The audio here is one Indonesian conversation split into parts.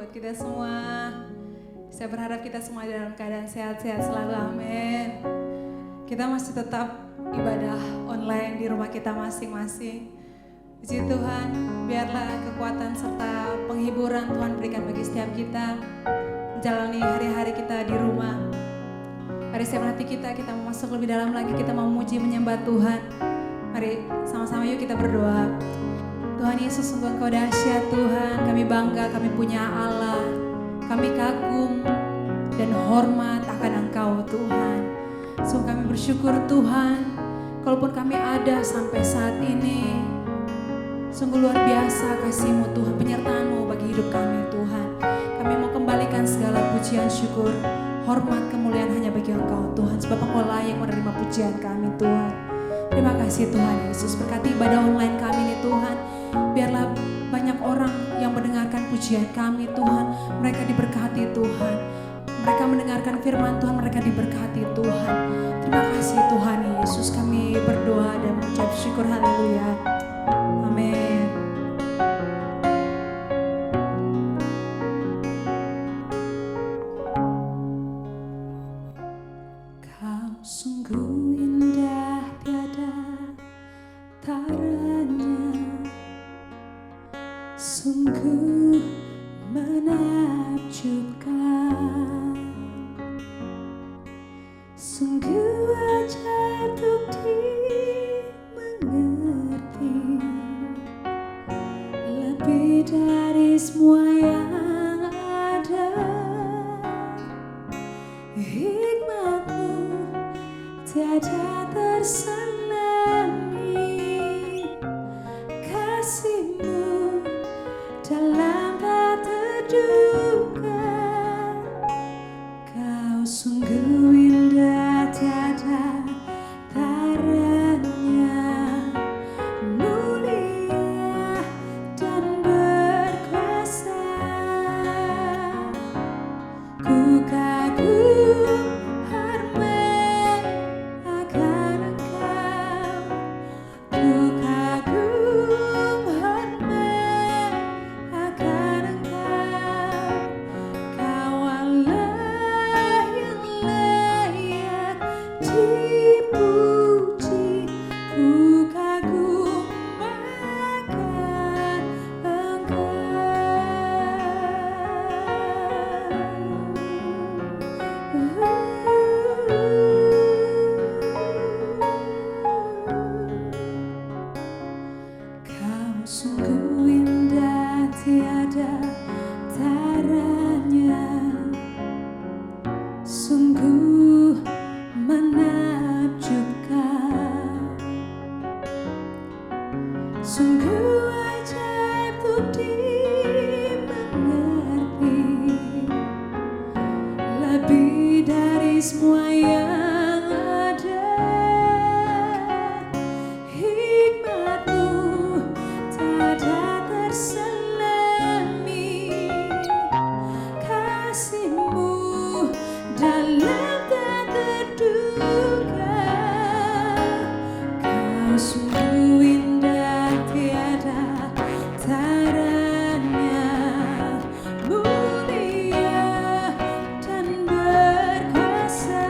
buat kita semua. Saya berharap kita semua dalam keadaan sehat-sehat selalu, amin. Kita masih tetap ibadah online di rumah kita masing-masing. Puji Tuhan, biarlah kekuatan serta penghiburan Tuhan berikan bagi setiap kita menjalani hari-hari kita di rumah. Mari setiap hati kita mau masuk lebih dalam lagi, kita mau memuji menyembah Tuhan. Mari sama-sama yuk kita berdoa. Tuhan Yesus, sungguh Engkau dahsyat Tuhan, kami bangga, kami punya Allah, kami kagum dan hormat akan Engkau Tuhan. Sungguh kami bersyukur Tuhan, kalaupun kami ada sampai saat ini, sungguh luar biasa kasih-Mu Tuhan, penyertaan-Mu bagi hidup kami Tuhan. Kami mau kembalikan segala pujian, syukur, hormat, kemuliaan hanya bagi Engkau Tuhan, sebab Engkau layak menerima pujian kami Tuhan. Terima kasih Tuhan Yesus, berkati ibadah online kami nih Tuhan. Biarlah banyak orang yang mendengarkan pujian kami Tuhan, mereka diberkati Tuhan. Mereka mendengarkan firman Tuhan, mereka diberkati Tuhan. Terima kasih Tuhan Yesus, kami berdoa dan mengucap syukur, haleluya. Amin. Kau sungguh indah, tiada taranya, sungguh menakjubkan, sungguh ajaib untuk dimengerti, lebih dari semua yang ada. Hikmat-Mu tiada tersanami, kasih-Mu dalam tak terduga. Kau sungguh indah, tiada taranya, mulia dan berkuasa. Ku kagum hormat akan Engkau, ku kagum hormat akan Engkau. Kau Allah yang layak dipuji, ku kagum akan Engkau. Kau sungguh indah, tiada taranya, sungguh menakjubkan, sungguh ajaib untuk dimengerti, lebih dari semua yang ada. Hikmat-Mu tiada tersanami, kasih-Mu dalam tak terduga. Kau sungguh indah, tiada taranya, mulia dan berkuasa.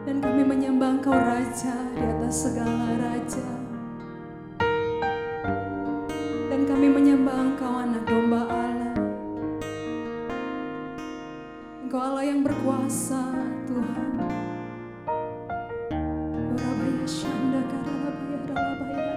Dan kami menyembah Engkau Raja di atas segala raja. Dan kami menyembah Engkau Anak Domba Allah. Engkau Allah yang berkuasa Tuhan. Urabaya Shanda Karabaya Rabaya.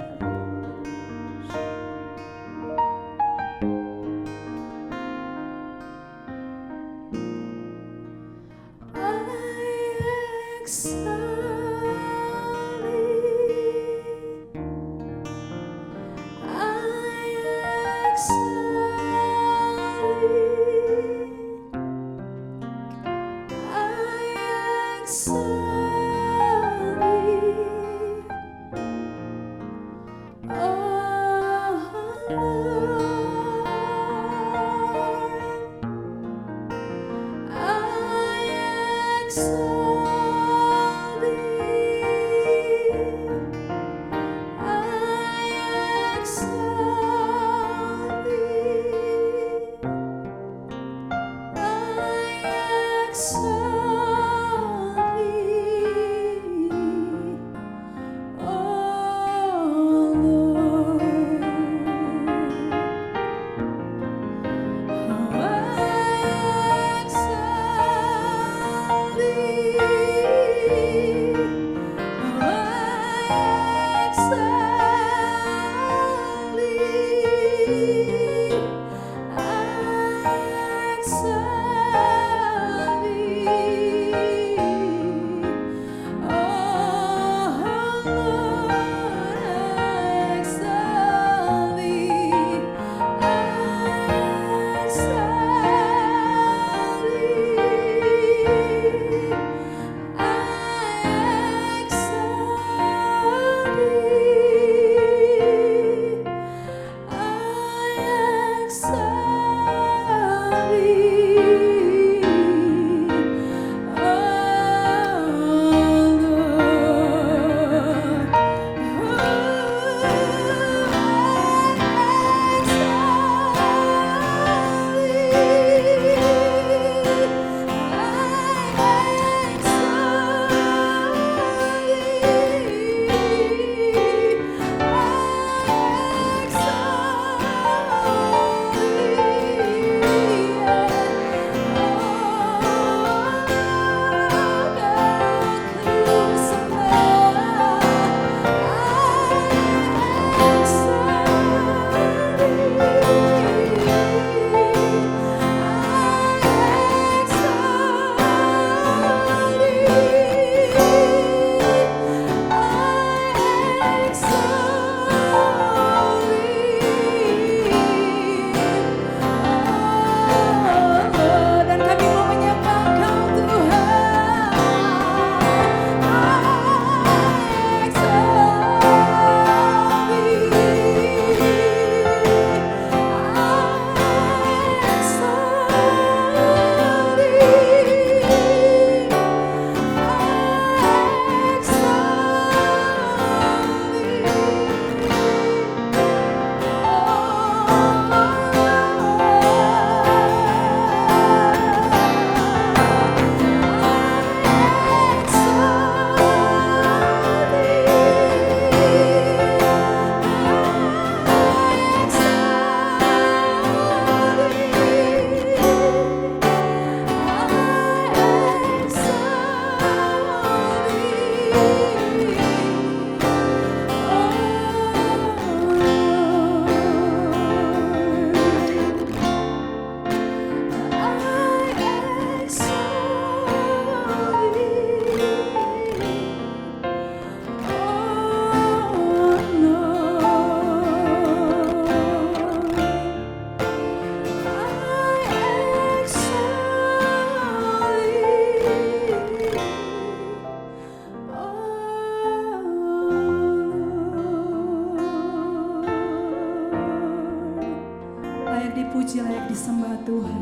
dipuji, layak disembah Tuhan.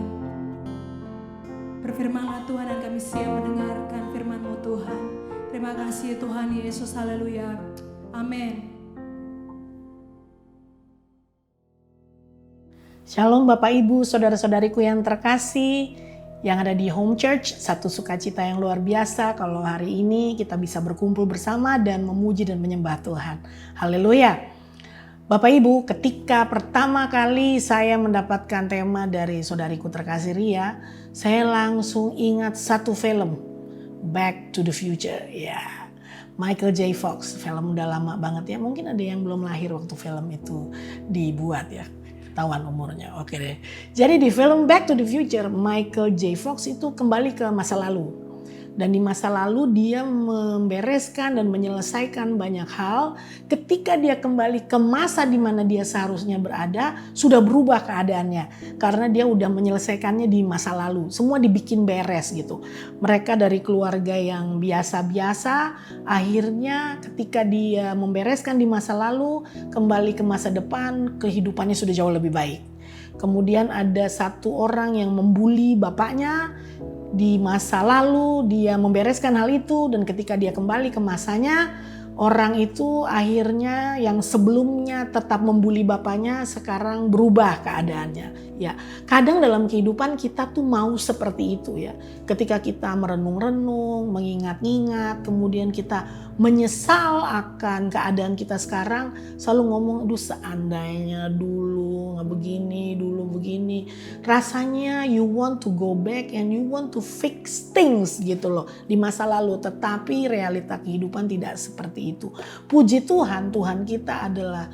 Berfirmanlah Tuhan dan kami siap mendengarkan firman-Mu Tuhan. Terima kasih Tuhan Yesus, haleluya. Amin. Shalom Bapak Ibu, saudara-saudariku yang terkasih. yang ada di home church. Satu sukacita yang luar biasa kalau hari ini kita bisa berkumpul bersama dan memuji dan menyembah Tuhan. Haleluya. Bapak Ibu, ketika pertama kali saya mendapatkan tema dari saudariku terkasih Ria, saya langsung ingat satu film, Back to the Future. Ya, Michael J. Fox, film udah lama banget ya. Mungkin ada yang belum lahir waktu film itu dibuat ya. Tawan umurnya, oke deh. Jadi di film Back to the Future, Michael J. Fox itu kembali ke masa lalu. Dan di masa lalu dia membereskan dan menyelesaikan banyak hal. Ketika dia kembali ke masa di mana dia seharusnya berada, sudah berubah keadaannya. Karena dia udah menyelesaikannya di masa lalu. Semua dibikin beres gitu. Mereka dari keluarga yang biasa-biasa, akhirnya ketika dia membereskan di masa lalu, kembali ke masa depan, kehidupannya sudah jauh lebih baik. Kemudian ada satu orang yang membuli bapaknya. Di masa lalu dia membereskan hal itu, dan ketika dia kembali ke masanya, orang itu akhirnya yang sebelumnya tetap membuli bapaknya sekarang berubah keadaannya. Ya, kadang dalam kehidupan kita tuh mau seperti itu ya. Ketika kita merenung-renung, mengingat-ingat, kemudian kita menyesal akan keadaan kita sekarang, selalu ngomong, aduh seandainya dulu nggak begini, dulu begini. Rasanya you want to go back and you want to fix things gitu loh di masa lalu. Tetapi realita kehidupan tidak seperti itu. Puji Tuhan, Tuhan kita adalah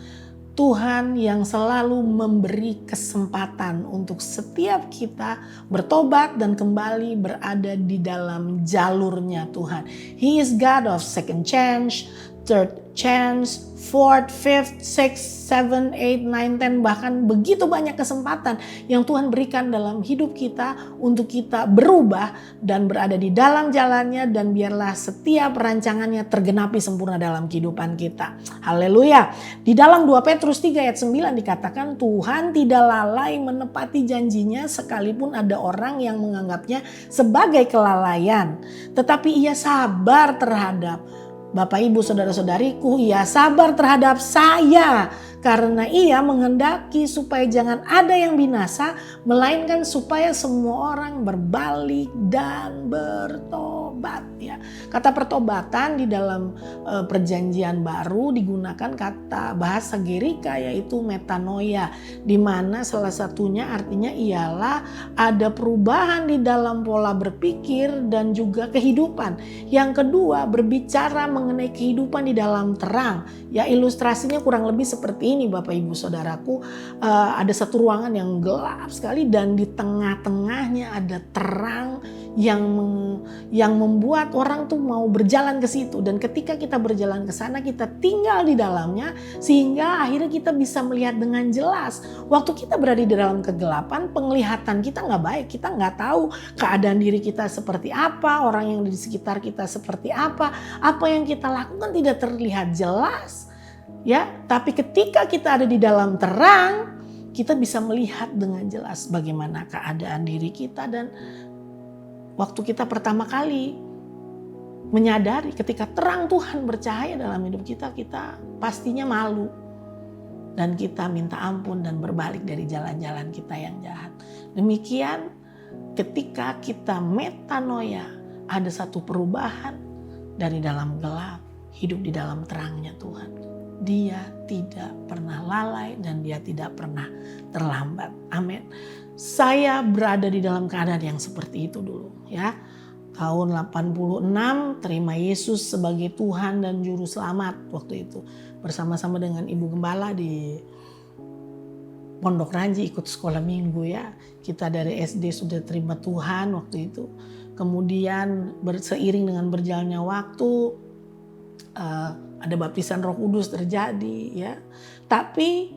Tuhan yang selalu memberi kesempatan untuk setiap kita bertobat dan kembali berada di dalam jalurnya Tuhan. He is God of second chance, third chance, fourth, fifth, sixth, seven, eight, nine, ten, bahkan begitu banyak kesempatan yang Tuhan berikan dalam hidup kita untuk kita berubah dan berada di dalam jalannya, dan biarlah setiap rancangannya tergenapi sempurna dalam kehidupan kita. Haleluya. Di dalam 2 Petrus 3 ayat 9 dikatakan Tuhan tidak lalai menepati janjinya sekalipun ada orang yang menganggapnya sebagai kelalaian. Tetapi ia sabar terhadap Bapak Ibu saudara-saudariku, ia sabar terhadap saya karena ia menghendaki supaya jangan ada yang binasa, melainkan supaya semua orang berbalik dan bertobat ya. Kata pertobatan di dalam perjanjian baru digunakan kata bahasa Gerika yaitu metanoia, di mana salah satunya artinya ialah ada perubahan di dalam pola berpikir dan juga kehidupan. Yang kedua, berbicara mengenai kehidupan di dalam terang. Ya, ilustrasinya kurang lebih seperti ini Bapak Ibu Saudaraku. Ada satu ruangan yang gelap sekali dan di tengah-tengahnya ada terang yang membuat orang tuh mau berjalan ke situ. Dan ketika kita berjalan ke sana, kita tinggal di dalamnya sehingga akhirnya kita bisa melihat dengan jelas. Waktu kita berada di dalam kegelapan, penglihatan kita nggak baik. Kita nggak tahu keadaan diri kita seperti apa, orang yang di sekitar kita seperti apa yang kita lakukan tidak terlihat jelas. Ya, tapi ketika kita ada di dalam terang, kita bisa melihat dengan jelas bagaimana keadaan diri kita. Dan waktu kita pertama kali menyadari ketika terang Tuhan bercahaya dalam hidup kita, kita pastinya malu. Dan kita minta ampun dan berbalik dari jalan-jalan kita yang jahat. Demikian ketika kita metanoia, ada satu perubahan dari dalam gelap, hidup di dalam terangnya Tuhan. Dia tidak pernah lalai dan dia tidak pernah terlambat. Amin. Saya berada di dalam keadaan yang seperti itu dulu ya. Tahun 86 terima Yesus sebagai Tuhan dan Juru Selamat waktu itu. Bersama-sama dengan Ibu Gembala di Pondok Ranji ikut sekolah minggu ya. Kita dari SD sudah terima Tuhan waktu itu. Kemudian seiring dengan berjalannya waktu ada baptisan Roh Kudus terjadi ya. Tapi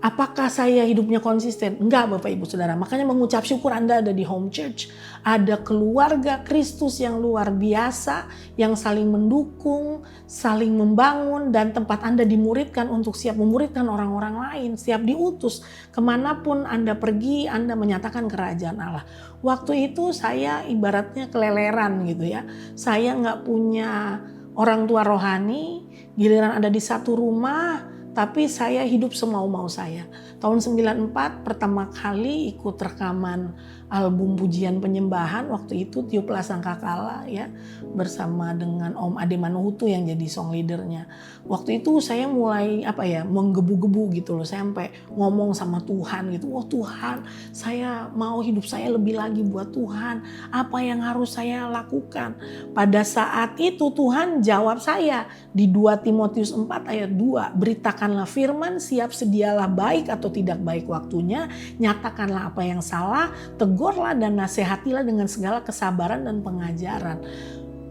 apakah saya hidupnya konsisten? Enggak Bapak Ibu Saudara. Makanya mengucap syukur Anda ada di home church. Ada keluarga Kristus yang luar biasa. Yang saling mendukung, saling membangun. Dan tempat Anda dimuridkan untuk siap memuridkan orang-orang lain. Siap diutus. Kemanapun Anda pergi, Anda menyatakan kerajaan Allah. Waktu itu saya ibaratnya keleleran gitu ya. Saya gak punya orang tua rohani. Giliran ada di satu rumah, Tapi saya hidup semau-mau saya. Tahun 94 pertama kali ikut rekaman album pujian penyembahan. Waktu itu Tiuplah Sangkakala ya, bersama dengan Om Ade Manuhutu yang jadi song leadernya. Waktu itu saya mulai menggebu-gebu gitu loh. Saya sampai ngomong sama Tuhan gitu. Wah Tuhan, saya mau hidup saya lebih lagi buat Tuhan. Apa yang harus saya lakukan? Pada saat itu Tuhan jawab saya di 2 Timotius 4 ayat 2. Beritakanlah firman, siap sedialah baik atau tidak baik waktunya. Nyatakanlah apa yang salah, tegurlah dan nasihatilah dengan segala kesabaran dan pengajaran.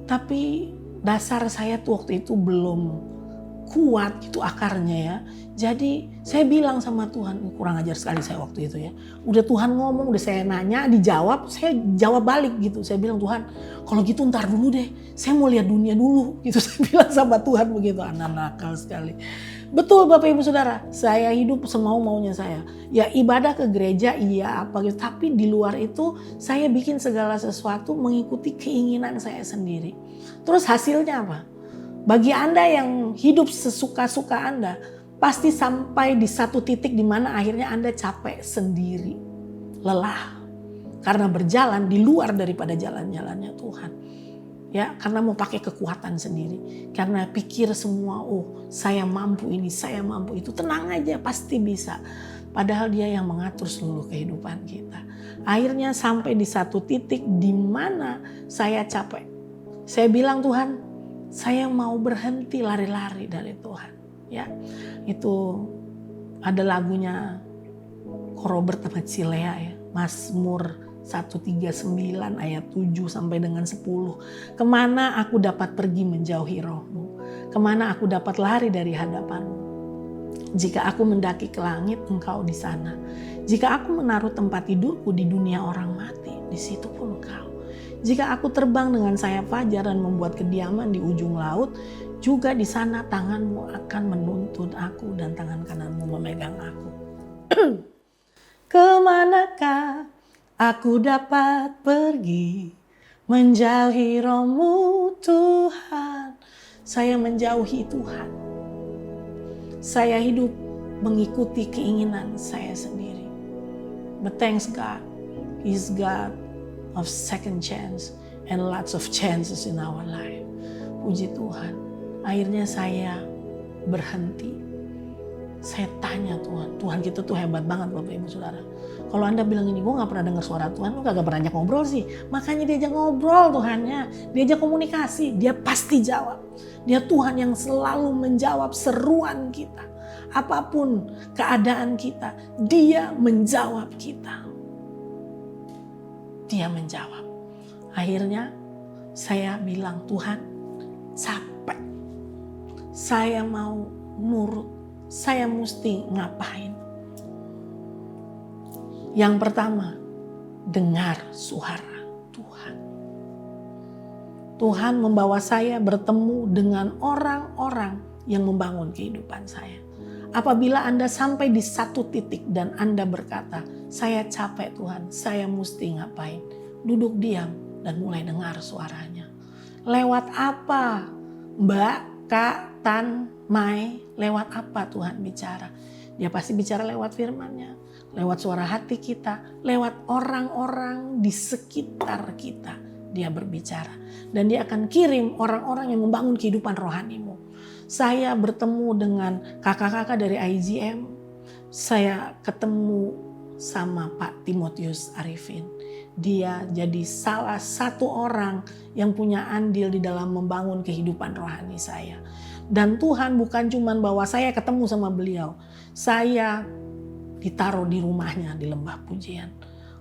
Tapi dasar saya tuh waktu itu belum kuat gitu akarnya ya. Jadi saya bilang sama Tuhan, kurang ajar sekali saya waktu itu ya. Udah Tuhan ngomong, udah saya nanya, dijawab, saya jawab balik gitu. Saya bilang, Tuhan kalau gitu ntar dulu deh, saya mau lihat dunia dulu gitu. Saya bilang sama Tuhan begitu, anak nakal sekali. Betul Bapak Ibu Saudara, saya hidup semau-maunya saya. Ya ibadah ke gereja iya apa gitu, tapi di luar itu saya bikin segala sesuatu mengikuti keinginan saya sendiri. Terus hasilnya apa? Bagi Anda yang hidup sesuka-suka Anda, pasti sampai di satu titik di mana akhirnya Anda capek sendiri, lelah. Karena berjalan di luar daripada jalan-jalannya Tuhan. Ya, karena mau pakai kekuatan sendiri. Karena pikir semua, oh saya mampu ini, saya mampu itu. Tenang aja, pasti bisa. Padahal dia yang mengatur seluruh kehidupan kita. Akhirnya sampai di satu titik di mana saya capek. Saya bilang, Tuhan, saya mau berhenti lari-lari dari Tuhan. Ya, itu ada lagunya Ko Robert sama Cilea ya, Mazmur 139 ayat 7 sampai dengan 10. Kemana aku dapat pergi menjauhi rohmu? Kemana aku dapat lari dari hadapanmu? Jika aku mendaki ke langit, engkau di sana. Jika aku menaruh tempat tidurku di dunia orang mati, di situ pun engkau. Jika aku terbang dengan sayap fajar dan membuat kediaman di ujung laut, juga di sana tanganmu akan menuntun aku dan tangan kananmu memegang aku. Kemanakah aku dapat pergi menjauhi rohmu Tuhan? Saya menjauhi Tuhan. Saya hidup mengikuti keinginan saya sendiri. But thanks God, He's God of second chance and lots of chances in our life. Puji Tuhan. Akhirnya saya berhenti. Saya tanya Tuhan, Tuhan kita tuh hebat banget Bapak Ibu Saudara. Kalau Anda bilang ini, gue gak pernah dengar suara Tuhan, lu gak pernah ajak ngobrol sih. Makanya diajak ngobrol Tuhannya, diajak komunikasi, dia pasti jawab. Dia Tuhan yang selalu menjawab seruan kita. Apapun keadaan kita, dia menjawab kita. Dia menjawab. Akhirnya saya bilang, Tuhan capek. Saya mau nurut. Saya mesti ngapain? Yang pertama, dengar suara Tuhan. Tuhan membawa saya bertemu dengan orang-orang yang membangun kehidupan saya. Apabila Anda sampai di satu titik dan Anda berkata, saya capek Tuhan, saya mesti ngapain? Duduk diam dan mulai dengar suaranya. Lewat apa? Mbak, Kak, Tan, Mai, lewat apa Tuhan bicara? Dia pasti bicara lewat firman-Nya, lewat suara hati kita, lewat orang-orang di sekitar kita. Dia berbicara dan dia akan kirim orang-orang yang membangun kehidupan rohanimu. Saya bertemu dengan kakak-kakak dari IGM. Saya ketemu sama Pak Timotius Arifin. Dia jadi salah satu orang yang punya andil di dalam membangun kehidupan rohani saya. Dan Tuhan bukan cuma bawa saya ketemu sama beliau. Saya ditaruh di rumahnya di Lembah Pujian.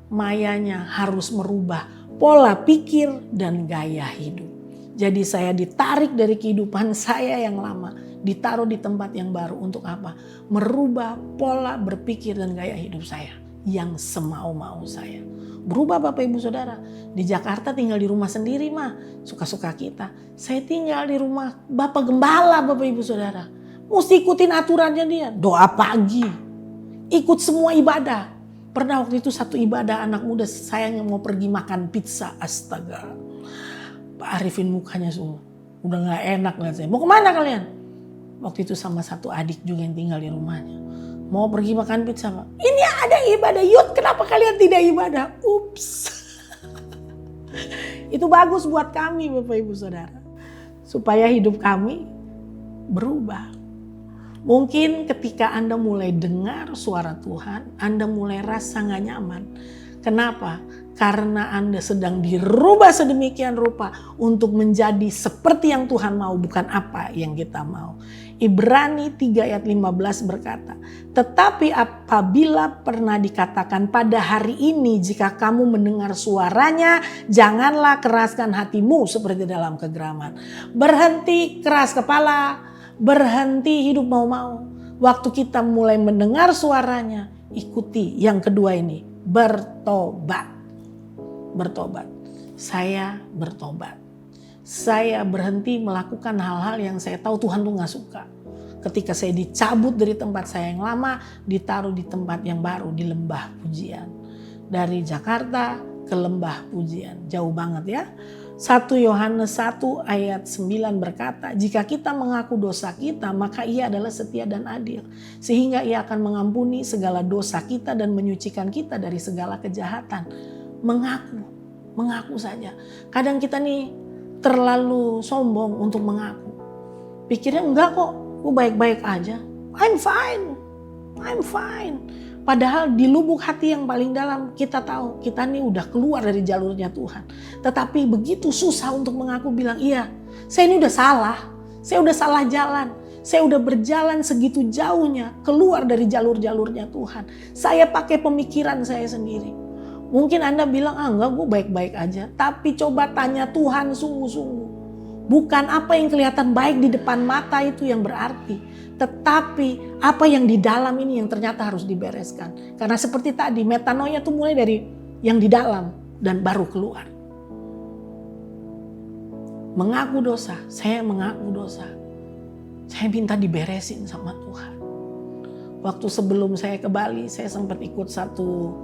Mayanya harus merubah pola pikir dan gaya hidup. Jadi saya ditarik dari kehidupan saya yang lama. Ditaruh di tempat yang baru untuk apa? Merubah pola berpikir dan gaya hidup saya. Yang semau-mau saya. Berubah Bapak Ibu Saudara. Di Jakarta tinggal di rumah sendiri mah. Suka-suka kita. Saya tinggal di rumah Bapak Gembala Bapak Ibu Saudara. Mesti ikutin aturannya dia. Doa pagi. Ikut semua ibadah. Pernah waktu itu satu ibadah anak muda saya yang mau pergi makan pizza. Astaga. Pak Arifin mukanya udah gak enak lihat saya. Mau kemana kalian? Waktu itu sama satu adik juga yang tinggal di rumahnya. Mau pergi makan pizza, Pak. Ini ada ibadah youth, kenapa kalian tidak ibadah? Ups. Itu bagus buat kami Bapak Ibu Saudara. Supaya hidup kami berubah. Mungkin ketika Anda mulai dengar suara Tuhan, Anda mulai rasa gak nyaman. Kenapa? Karena Anda sedang dirubah sedemikian rupa untuk menjadi seperti yang Tuhan mau, bukan apa yang kita mau. Ibrani 3 ayat 15 berkata, tetapi apabila pernah dikatakan pada hari ini jika kamu mendengar suaranya, janganlah keraskan hatimu seperti dalam kegeraman. Berhenti keras kepala, berhenti hidup mau-mau. Waktu kita mulai mendengar suaranya, ikuti yang kedua ini, bertobat. Bertobat. Saya bertobat. Saya berhenti melakukan hal-hal yang saya tahu Tuhan tuh gak suka. Ketika saya dicabut dari tempat saya yang lama, ditaruh di tempat yang baru, di lembah pujian. Dari Jakarta ke lembah pujian, jauh banget ya. 1 Yohanes 1 ayat 9 berkata, jika kita mengaku dosa kita, maka Ia adalah setia dan adil. Sehingga Ia akan mengampuni segala dosa kita dan menyucikan kita dari segala kejahatan. Mengaku saja. Kadang kita nih terlalu sombong untuk mengaku. Pikirnya enggak kok, gue baik-baik aja. I'm fine. Padahal di lubuk hati yang paling dalam kita tahu kita nih udah keluar dari jalurnya Tuhan. Tetapi begitu susah untuk mengaku bilang, iya saya ini udah salah. Saya udah salah jalan. Saya udah berjalan segitu jauhnya keluar dari jalur-jalurnya Tuhan. Saya pakai pemikiran saya sendiri. Mungkin Anda bilang, enggak gue baik-baik aja. Tapi coba tanya Tuhan sungguh-sungguh. Bukan apa yang kelihatan baik di depan mata itu yang berarti. Tetapi apa yang di dalam ini yang ternyata harus dibereskan. Karena seperti tadi, metanoia itu mulai dari yang di dalam dan baru keluar. Mengaku dosa, saya mengaku dosa. Saya minta diberesin sama Tuhan. Waktu sebelum saya ke Bali, saya sempat ikut satu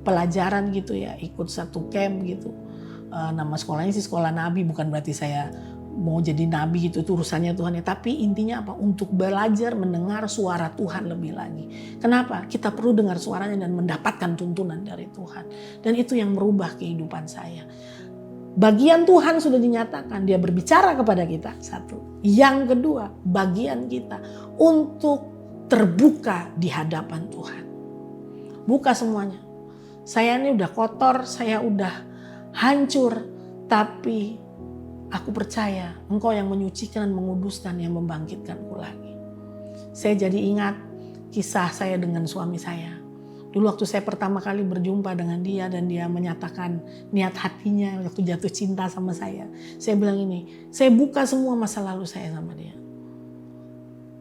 pelajaran gitu ya, ikut satu camp gitu. Nama sekolahnya sih sekolah nabi, bukan berarti saya mau jadi nabi gitu, itu urusannya Tuhan ya. Tapi intinya apa? Untuk belajar mendengar suara Tuhan lebih lagi. Kenapa? Kita perlu dengar suaranya dan mendapatkan tuntunan dari Tuhan. Dan itu yang merubah kehidupan saya. Bagian Tuhan sudah dinyatakan, Dia berbicara kepada kita, satu. Yang kedua, bagian kita untuk terbuka di hadapan Tuhan. Buka semuanya. Saya ini udah kotor, saya udah hancur. Tapi aku percaya Engkau yang menyucikan dan menguduskan, yang membangkitkanku lagi. Saya jadi ingat kisah saya dengan suami saya. Dulu waktu saya pertama kali berjumpa dengan dia dan dia menyatakan niat hatinya waktu jatuh cinta sama saya. Saya bilang ini, saya buka semua masa lalu saya sama dia.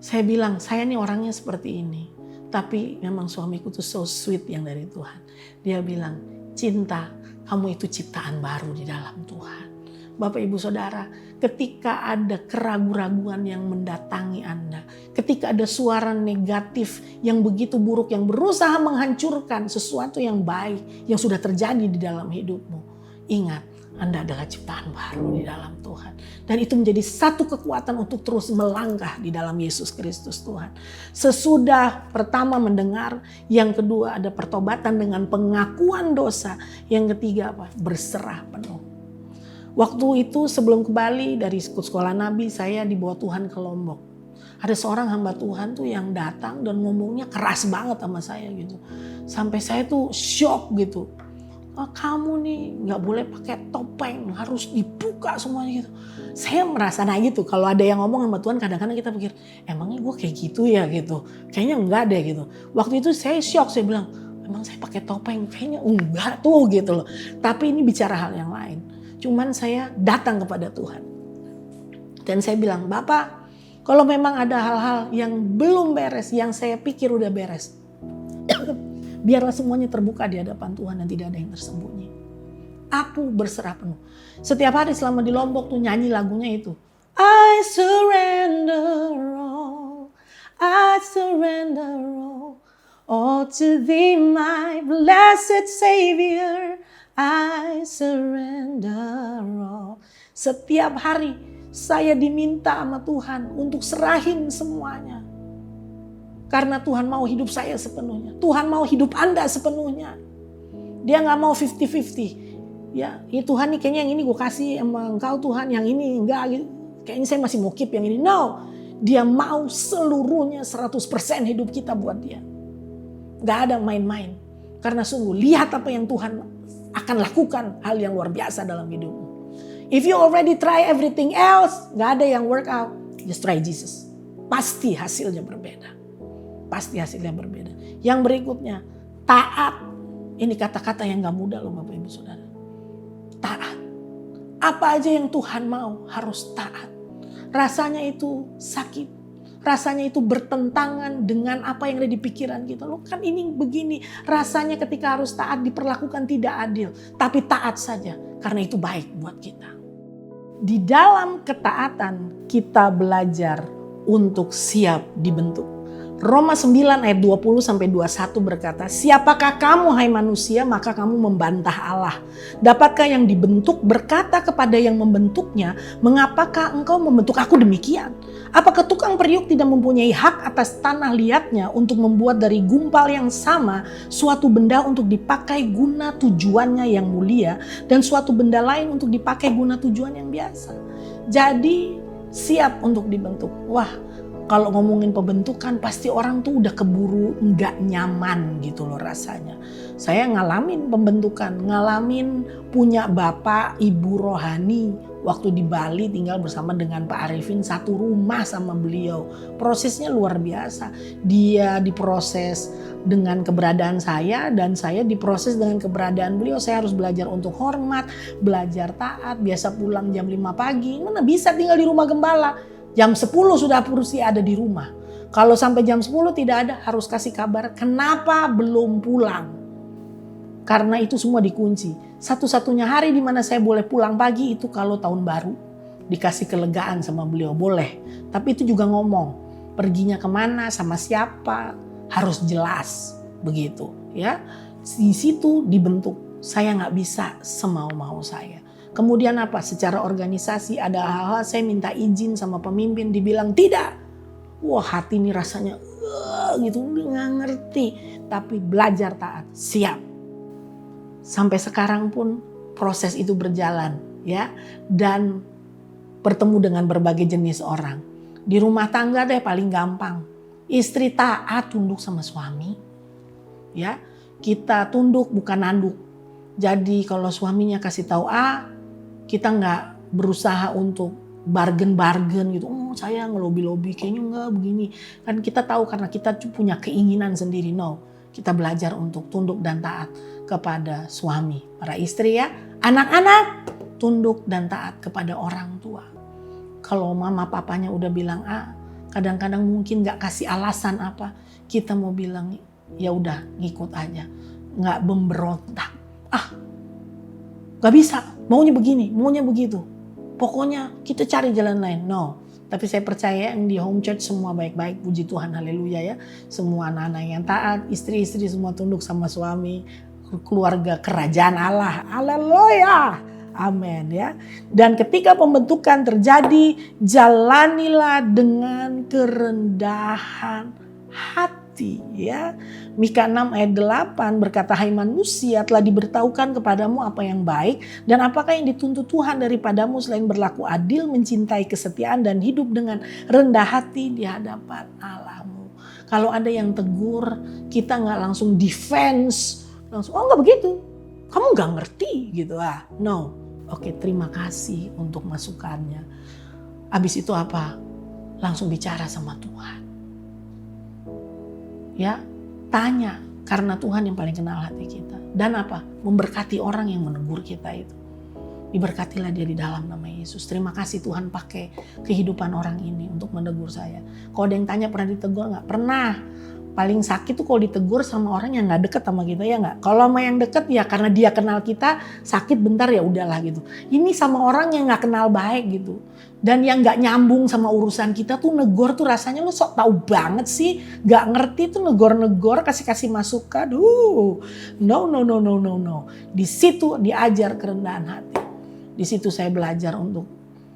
Saya bilang, saya nih orangnya seperti ini. Tapi memang suamiku tuh so sweet yang dari Tuhan. Dia bilang, cinta, kamu itu ciptaan baru di dalam Tuhan. Bapak Ibu Saudara, ketika ada keraguan-raguan yang mendatangi Anda, ketika ada suara negatif yang begitu buruk, yang berusaha menghancurkan sesuatu yang baik yang sudah terjadi di dalam hidupmu, ingat, Anda adalah ciptaan baru di dalam Tuhan. Dan itu menjadi satu kekuatan untuk terus melangkah di dalam Yesus Kristus Tuhan. Sesudah pertama mendengar, yang kedua ada pertobatan dengan pengakuan dosa, yang ketiga apa? Berserah penuh. Waktu itu sebelum ke Bali dari sekolah Nabi, saya dibawa Tuhan ke Lombok. Ada seorang hamba Tuhan tuh yang datang dan ngomongnya keras banget sama saya gitu. Sampai saya tuh shock gitu. Oh, kamu nih nggak boleh pakai topeng, harus dibuka semuanya gitu. Saya merasa gitu. Kalau ada yang ngomong sama Tuhan, kadang-kadang kita pikir, emangnya gue kayak gitu ya gitu. Kayaknya enggak deh gitu. Waktu itu saya shock, saya bilang, emang saya pakai topeng? Kayaknya enggak tuh gitu loh. Tapi ini bicara hal yang lain. Cuman saya datang kepada Tuhan. Dan saya bilang, Bapak, kalau memang ada hal-hal yang belum beres, yang saya pikir udah beres, biarlah semuanya terbuka di hadapan Tuhan dan tidak ada yang tersembunyi. Aku berserah penuh. Setiap hari selama di Lombok tuh nyanyi lagunya itu. I surrender all, I surrender all to Thee, my blessed Savior. I surrender all. Setiap hari Saya diminta sama Tuhan untuk serahin semuanya. Karena Tuhan mau hidup saya sepenuhnya. Tuhan mau hidup Anda sepenuhnya. Dia gak mau 50-50. Ya Tuhan nih kayaknya yang ini gue kasih sama engkau Tuhan. Yang ini enggak gitu. Kayaknya saya masih mau keep yang ini. No. Dia mau seluruhnya 100% hidup kita buat dia. Gak ada main-main. Karena sungguh lihat apa yang Tuhan akan lakukan. Hal yang luar biasa dalam hidupmu. If you already try everything else. Gak ada yang work out. Just try Jesus. Pasti hasilnya berbeda. Pasti hasilnya berbeda. Yang berikutnya, taat. Ini kata-kata yang gak mudah loh Bapak Ibu Saudara. Taat. Apa aja yang Tuhan mau harus taat. Rasanya itu sakit. Rasanya itu bertentangan dengan apa yang ada di pikiran kita. Loh kan ini begini. Rasanya ketika harus taat diperlakukan tidak adil. Tapi taat saja. Karena itu baik buat kita. Di dalam ketaatan kita belajar untuk siap dibentuk. Roma 9 ayat 20-21 berkata, siapakah kamu hai manusia maka kamu membantah Allah. Dapatkah yang dibentuk berkata kepada yang membentuknya, mengapakah engkau membentuk aku demikian? Apakah tukang periuk tidak mempunyai hak atas tanah liatnya untuk membuat dari gumpal yang sama suatu benda untuk dipakai guna tujuannya yang mulia dan suatu benda lain untuk dipakai guna tujuan yang biasa? Jadi siap untuk dibentuk. Wah, kalau ngomongin pembentukan pasti orang tuh udah keburu nggak nyaman gitu loh rasanya. Saya ngalamin pembentukan, ngalamin punya bapak ibu rohani. Waktu di Bali tinggal bersama dengan Pak Arifin satu rumah sama beliau. Prosesnya luar biasa. Dia diproses dengan keberadaan saya dan saya diproses dengan keberadaan beliau. Saya harus belajar untuk hormat, belajar taat, biasa pulang jam 5 pagi. Mana bisa tinggal di rumah gembala. Jam 10 sudah Pursi ada di rumah. Kalau sampai jam 10 tidak ada harus kasih kabar kenapa belum pulang. Karena itu semua dikunci. Satu-satunya hari di mana saya boleh pulang pagi itu kalau tahun baru. Dikasih kelegaan sama beliau, boleh. Tapi itu juga ngomong. Perginya kemana, sama siapa, harus jelas. Begitu ya. Di situ dibentuk. Saya gak bisa semau-mau saya. Kemudian apa? Secara organisasi ada hal-hal saya minta izin sama pemimpin dibilang tidak. Wah hati ini rasanya gitu nggak ngerti. Tapi belajar taat, siap. Sampai sekarang pun proses itu berjalan ya. Dan bertemu dengan berbagai jenis orang. Di rumah tangga deh paling gampang. Istri taat tunduk sama suami. Ya, kita tunduk bukan nanduk. Jadi kalau suaminya kasih tahu A, kita nggak berusaha untuk bargain gitu. Oh saya ngelobi-lobi kayaknya nggak begini. Kan kita tahu karena kita punya keinginan sendiri. No, kita belajar untuk tunduk dan taat kepada suami. Para istri ya, anak-anak tunduk dan taat kepada orang tua. Kalau mama papanya udah bilang A, kadang-kadang mungkin nggak kasih alasan apa. Kita mau bilang ya udah ngikut aja. Nggak memberontak. Gak bisa, maunya begini, maunya begitu. Pokoknya kita cari jalan lain. No, tapi saya percaya yang di home church semua baik-baik. Puji Tuhan, haleluya ya. Semua anak-anak yang taat, istri-istri semua tunduk sama suami. Keluarga kerajaan Allah, haleluya. Amin ya. Dan ketika pembentukan terjadi, jalanilah dengan kerendahan hati ya. Mika 6 ayat 8 berkata, hai manusia telah diberitahukan kepadamu apa yang baik dan apakah yang dituntut Tuhan daripadamu selain berlaku adil, mencintai kesetiaan dan hidup dengan rendah hati di hadapan Allahmu. Kalau ada yang tegur, kita nggak langsung defense, langsung oh nggak begitu, kamu nggak ngerti gitu no. Oke, terima kasih untuk masukannya. Habis itu apa? Langsung bicara sama Tuhan. Ya, tanya karena Tuhan yang paling kenal hati kita. Dan apa? Memberkati orang yang menegur kita itu. Diberkatilah dia di dalam nama Yesus. Terima kasih Tuhan pakai kehidupan orang ini untuk menegur saya. Kalau ada yang tanya pernah ditegur nggak? Pernah. Paling sakit tuh kalau ditegur sama orang yang nggak deket sama kita ya nggak. Kalau sama yang deket ya karena dia kenal kita sakit bentar ya udahlah gitu. Ini sama orang yang nggak kenal baik gitu. Dan yang nggak nyambung sama urusan kita tuh negor tuh rasanya lu sok tahu banget sih. Nggak ngerti tuh negor-negor kasih masukan. No. Di situ diajar kerendahan hati. Di situ saya belajar untuk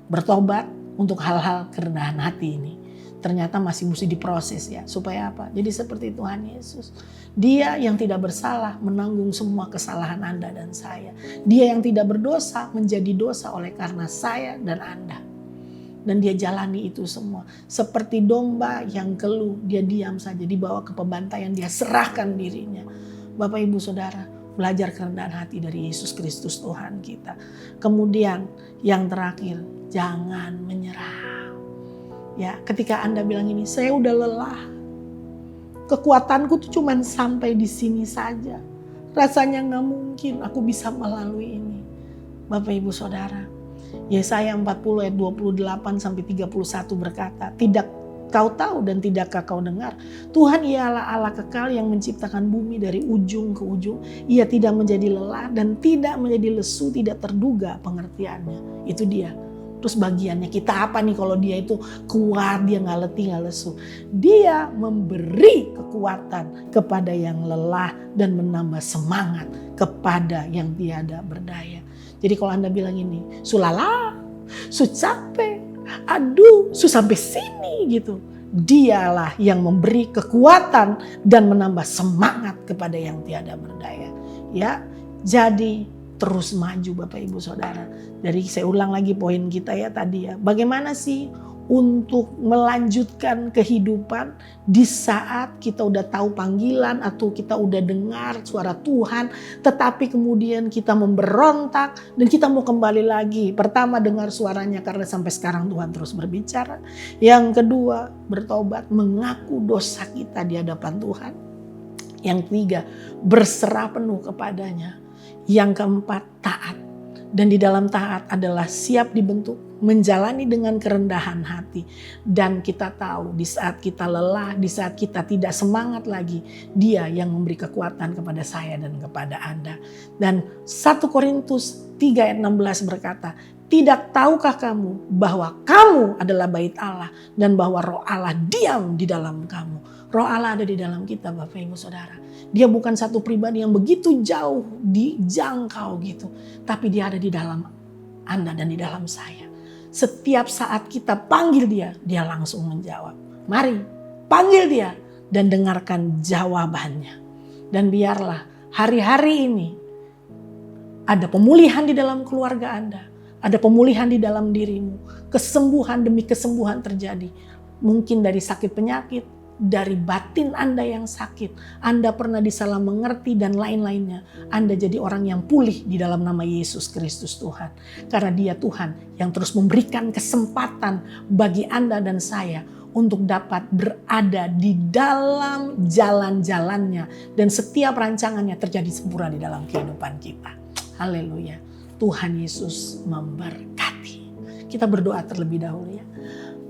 bertobat, untuk hal-hal kerendahan hati ini. Ternyata masih mesti diproses ya. Supaya apa? Jadi seperti Tuhan Yesus. Dia yang tidak bersalah menanggung semua kesalahan Anda dan saya. Dia yang tidak berdosa menjadi dosa oleh karena saya dan Anda. Dan dia jalani itu semua. Seperti domba yang keluh, dia diam saja, dibawa ke pembantaian, dia serahkan dirinya. Bapak Ibu Saudara, belajar kerendahan hati dari Yesus Kristus Tuhan kita. Kemudian yang terakhir, jangan menyerah. Ya, ketika Anda bilang ini, saya udah lelah. Kekuatanku tuh cuman sampai di sini saja. Rasanya gak mungkin aku bisa melalui ini. Bapak Ibu Saudara, Yesaya 40 ayat 28 sampai 31 berkata, tidak kau tahu dan tidakkah kau dengar? Tuhan ialah Allah kekal yang menciptakan bumi dari ujung ke ujung. Ia tidak menjadi lelah dan tidak menjadi lesu, tidak terduga pengertiannya. Itu dia. Terus bagiannya kita apa nih kalau dia itu kuat, dia gak letih, gak lesu. Dia memberi kekuatan kepada yang lelah dan menambah semangat kepada yang tiada berdaya. Jadi kalau Anda bilang ini, sulala, su capek, aduh, su sampai sini gitu. Dialah yang memberi kekuatan dan menambah semangat kepada yang tiada berdaya. Ya, jadi terus maju Bapak Ibu Saudara. Jadi saya ulang lagi poin kita ya tadi ya. Bagaimana sih untuk melanjutkan kehidupan di saat kita udah tahu panggilan atau kita udah dengar suara Tuhan, tetapi kemudian kita memberontak dan kita mau kembali lagi. Pertama, dengar suaranya karena sampai sekarang Tuhan terus berbicara. Yang kedua, bertobat, mengaku dosa kita di hadapan Tuhan. Yang ketiga, berserah penuh kepadanya. Yang keempat, taat. Dan di dalam taat adalah siap dibentuk, menjalani dengan kerendahan hati. Dan kita tahu di saat kita lelah, di saat kita tidak semangat lagi, Dia yang memberi kekuatan kepada saya dan kepada Anda. Dan 1 Korintus 3 ayat 16 berkata, tidak tahukah kamu bahwa kamu adalah bait Allah dan bahwa Roh Allah diam di dalam kamu. Roh Allah ada di dalam kita Bapak Ibu Saudara. Dia bukan satu pribadi yang begitu jauh dijangkau gitu. Tapi dia ada di dalam Anda dan di dalam saya. Setiap saat kita panggil dia, dia langsung menjawab. Mari panggil dia dan dengarkan jawabannya. Dan biarlah hari-hari ini ada pemulihan di dalam keluarga Anda. Ada pemulihan di dalam dirimu. Kesembuhan demi kesembuhan terjadi. Mungkin dari sakit penyakit, dari batin Anda yang sakit. Anda pernah disalah mengerti dan lain-lainnya. Anda jadi orang yang pulih di dalam nama Yesus Kristus Tuhan. Karena Dia Tuhan yang terus memberikan kesempatan bagi Anda dan saya untuk dapat berada di dalam jalan-jalannya. Dan setiap rancangannya terjadi sempurna di dalam kehidupan kita. Haleluya. Tuhan Yesus memberkati. Kita berdoa terlebih dahulu ya.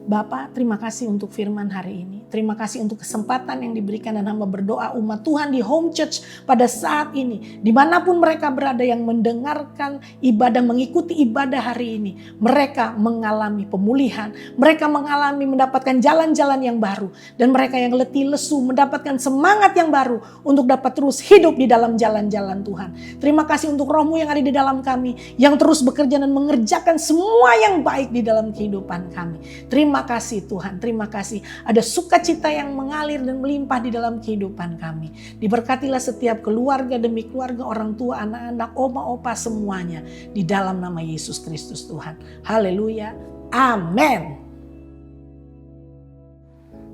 Bapak, terima kasih untuk firman hari ini. Terima kasih untuk kesempatan yang diberikan dan hamba berdoa umat Tuhan di Home Church pada saat ini. Dimanapun mereka berada yang mendengarkan ibadah, mengikuti ibadah hari ini. Mereka mengalami pemulihan. Mereka mengalami mendapatkan jalan-jalan yang baru. Dan mereka yang letih lesu mendapatkan semangat yang baru untuk dapat terus hidup di dalam jalan-jalan Tuhan. Terima kasih untuk Roh-Mu yang ada di dalam kami. Yang terus bekerja dan mengerjakan semua yang baik di dalam kehidupan kami. Terima kasih Tuhan, terima kasih. Ada sukacita yang mengalir dan melimpah di dalam kehidupan kami. Diberkatilah setiap keluarga demi keluarga, orang tua, anak-anak, oma, opa, semuanya. Di dalam nama Yesus Kristus Tuhan. Haleluya. Amin.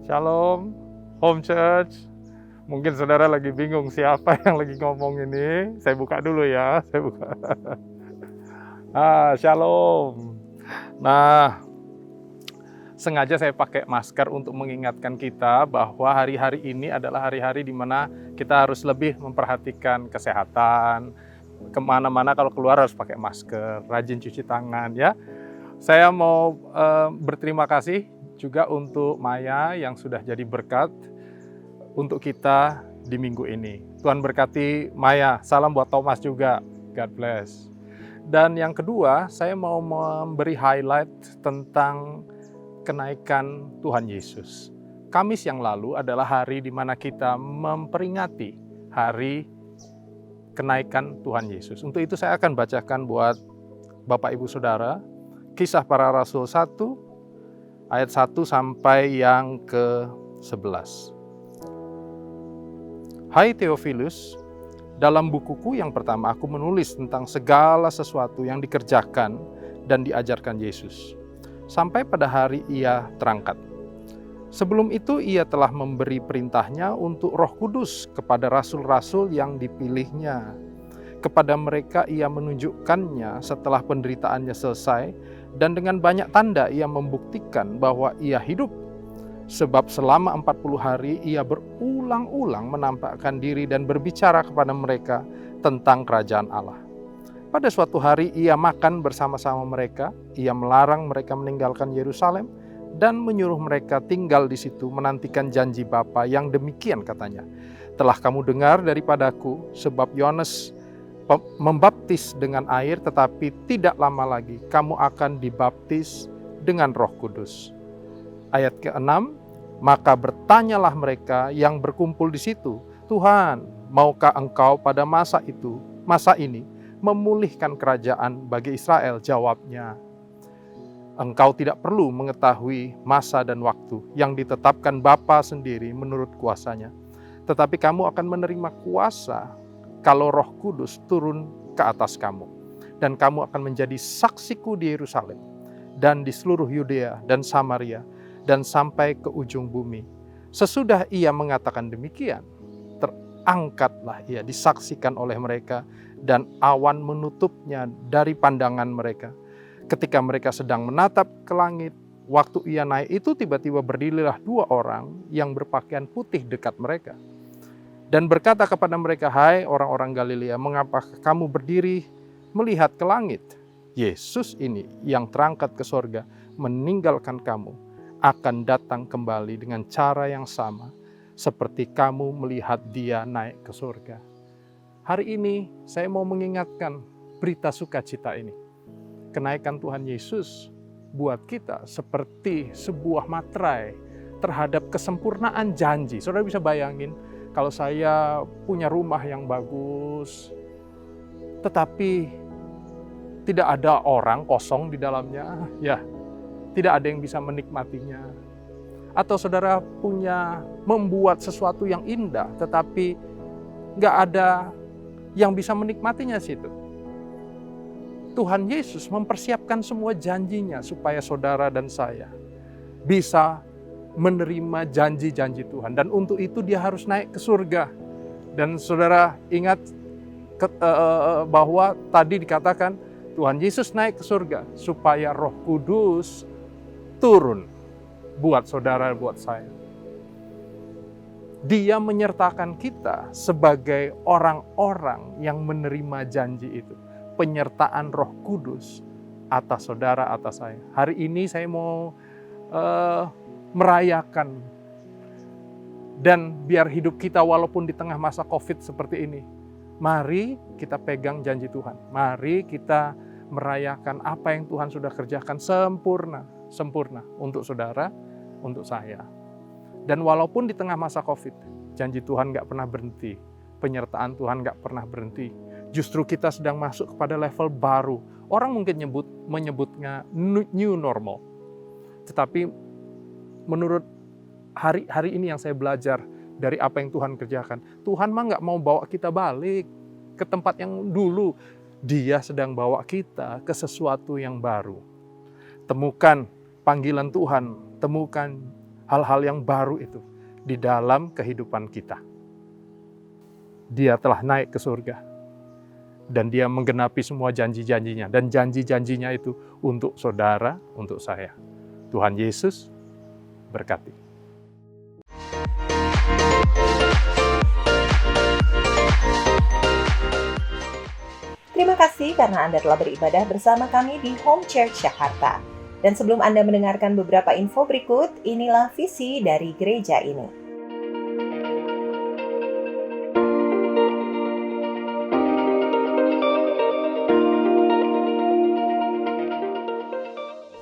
Shalom, Home Church. Mungkin saudara lagi bingung siapa yang lagi ngomong ini. Saya buka dulu ya. Shalom. Nah, sengaja saya pakai masker untuk mengingatkan kita bahwa hari-hari ini adalah hari-hari di mana kita harus lebih memperhatikan kesehatan. Kemana-mana kalau keluar harus pakai masker, rajin cuci tangan ya. Saya mau berterima kasih juga untuk Maya yang sudah jadi berkat untuk kita di minggu ini. Tuhan berkati Maya, salam buat Thomas juga, God bless. Dan yang kedua, saya mau memberi highlight tentang kenaikan Tuhan Yesus. Kamis yang lalu adalah hari di mana kita memperingati hari kenaikan Tuhan Yesus. Untuk itu saya akan bacakan buat Bapak Ibu Saudara Kisah Para Rasul 1 ayat 1 sampai yang ke-11. Hai Theophilus, dalam bukuku yang pertama aku menulis tentang segala sesuatu yang dikerjakan dan diajarkan Yesus, sampai pada hari ia terangkat. Sebelum itu ia telah memberi perintahnya untuk Roh Kudus kepada rasul-rasul yang dipilihnya. Kepada mereka ia menunjukkannya setelah penderitaannya selesai, dan dengan banyak tanda ia membuktikan bahwa ia hidup. Sebab selama 40 hari ia berulang-ulang menampakkan diri dan berbicara kepada mereka tentang kerajaan Allah. Pada suatu hari ia makan bersama-sama mereka, ia melarang mereka meninggalkan Yerusalem dan menyuruh mereka tinggal di situ menantikan janji Bapa yang demikian katanya. Telah kamu dengar daripadaku, sebab Yohanes membaptis dengan air, tetapi tidak lama lagi kamu akan dibaptis dengan Roh Kudus. Ayat ke-6, maka bertanyalah mereka yang berkumpul di situ, Tuhan, maukah engkau pada masa ini, memulihkan kerajaan bagi Israel? Jawabnya, engkau tidak perlu mengetahui masa dan waktu yang ditetapkan Bapa sendiri menurut kuasanya. Tetapi kamu akan menerima kuasa kalau Roh Kudus turun ke atas kamu. Dan kamu akan menjadi saksiku di Yerusalem dan di seluruh Yudea dan Samaria dan sampai ke ujung bumi. Sesudah ia mengatakan demikian, terangkatlah ia disaksikan oleh mereka dan awan menutupnya dari pandangan mereka. Ketika mereka sedang menatap ke langit, waktu ia naik itu tiba-tiba berdirilah 2 orang yang berpakaian putih dekat mereka. Dan berkata kepada mereka, hai orang-orang Galilea, mengapa kamu berdiri melihat ke langit? Yesus ini yang terangkat ke sorga meninggalkan kamu, akan datang kembali dengan cara yang sama seperti kamu melihat dia naik ke surga. Hari ini saya mau mengingatkan berita sukacita ini. Kenaikan Tuhan Yesus buat kita seperti sebuah materai terhadap kesempurnaan janji. Saudara bisa bayangin kalau saya punya rumah yang bagus, tetapi tidak ada orang, kosong di dalamnya, ya tidak ada yang bisa menikmatinya. Atau saudara membuat sesuatu yang indah, tetapi nggak ada yang bisa menikmatinya situ. Tuhan Yesus mempersiapkan semua janjinya supaya saudara dan saya bisa menerima janji-janji Tuhan. Dan untuk itu dia harus naik ke surga. Dan saudara ingat bahwa tadi dikatakan Tuhan Yesus naik ke surga supaya Roh Kudus turun buat saudara, buat saya. Dia menyertakan kita sebagai orang-orang yang menerima janji itu. Penyertaan Roh Kudus atas saudara, atas saya. Hari ini saya mau merayakan dan biar hidup kita walaupun di tengah masa COVID seperti ini, mari kita pegang janji Tuhan. Mari kita merayakan apa yang Tuhan sudah kerjakan sempurna untuk saudara, untuk saya. Dan walaupun di tengah masa COVID, janji Tuhan gak pernah berhenti, penyertaan Tuhan gak pernah berhenti. Justru kita sedang masuk kepada level baru. Orang mungkin menyebutnya new normal. Tetapi menurut hari ini yang saya belajar dari apa yang Tuhan kerjakan, Tuhan mah gak mau bawa kita balik ke tempat yang dulu. Dia sedang bawa kita ke sesuatu yang baru. Temukan panggilan Tuhan, temukan hal-hal yang baru itu di dalam kehidupan kita. Dia telah naik ke surga dan dia menggenapi semua janji-janjinya, dan janji-janjinya itu untuk saudara, untuk saya. Tuhan Yesus berkati. Terima kasih karena Anda telah beribadah bersama kami di Home Church Jakarta. Dan sebelum Anda mendengarkan beberapa info berikut, inilah visi dari gereja ini.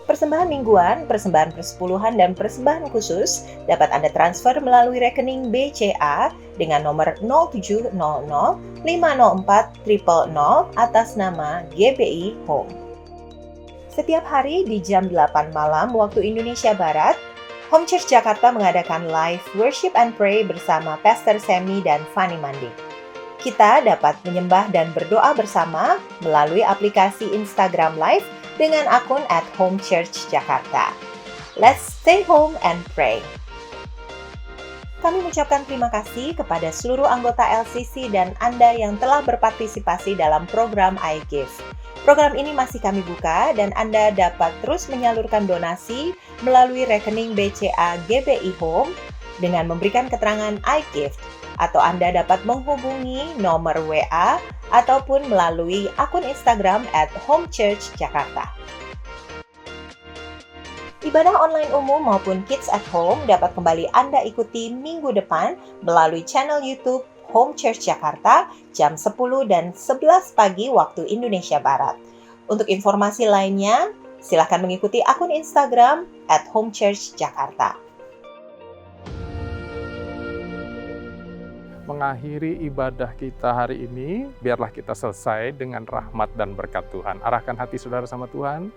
Persembahan mingguan, persembahan persepuluhan, dan persembahan khusus dapat Anda transfer melalui rekening BCA dengan nomor 0700 504 000 atas nama GBI Home. Setiap hari di jam 8 malam waktu Indonesia Barat, Home Church Jakarta mengadakan live worship and pray bersama Pastor Semi dan Fanny Mandi. Kita dapat menyembah dan berdoa bersama melalui aplikasi Instagram Live dengan akun @HomeChurchJakarta. Let's stay home and pray. Kami mengucapkan terima kasih kepada seluruh anggota LCC dan Anda yang telah berpartisipasi dalam program iGive. Program ini masih kami buka dan Anda dapat terus menyalurkan donasi melalui rekening BCA GBI Home dengan memberikan keterangan iGift, atau Anda dapat menghubungi nomor WA ataupun melalui akun Instagram @HomeChurchJakarta. Ibadah online umum maupun Kids at Home dapat kembali Anda ikuti minggu depan melalui channel YouTube Home Church Jakarta jam 10 dan 11 pagi waktu Indonesia Barat. Untuk informasi lainnya, silakan mengikuti akun Instagram @HomeChurchJakarta. Mengakhiri ibadah kita hari ini, biarlah kita selesai dengan rahmat dan berkat Tuhan. Arahkan hati saudara sama Tuhan.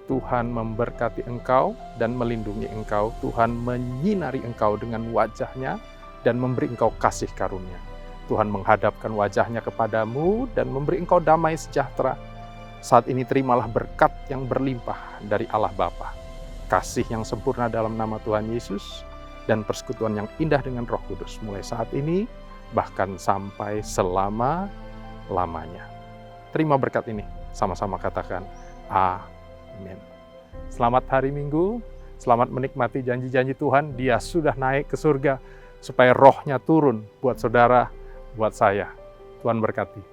Tuhan memberkati engkau dan melindungi engkau. Tuhan menyinari engkau dengan wajah-Nya dan memberi engkau kasih karunia. Tuhan menghadapkan wajah-Nya kepadamu dan memberi engkau damai sejahtera. Saat ini terimalah berkat yang berlimpah dari Allah Bapa, kasih yang sempurna dalam nama Tuhan Yesus, dan persekutuan yang indah dengan Roh Kudus mulai saat ini, bahkan sampai selama-lamanya. Terima berkat ini, sama-sama katakan amin. Selamat hari Minggu, selamat menikmati janji-janji Tuhan. Dia sudah naik ke surga supaya Roh-Nya turun buat saudara, buat saya. Tuhan berkati.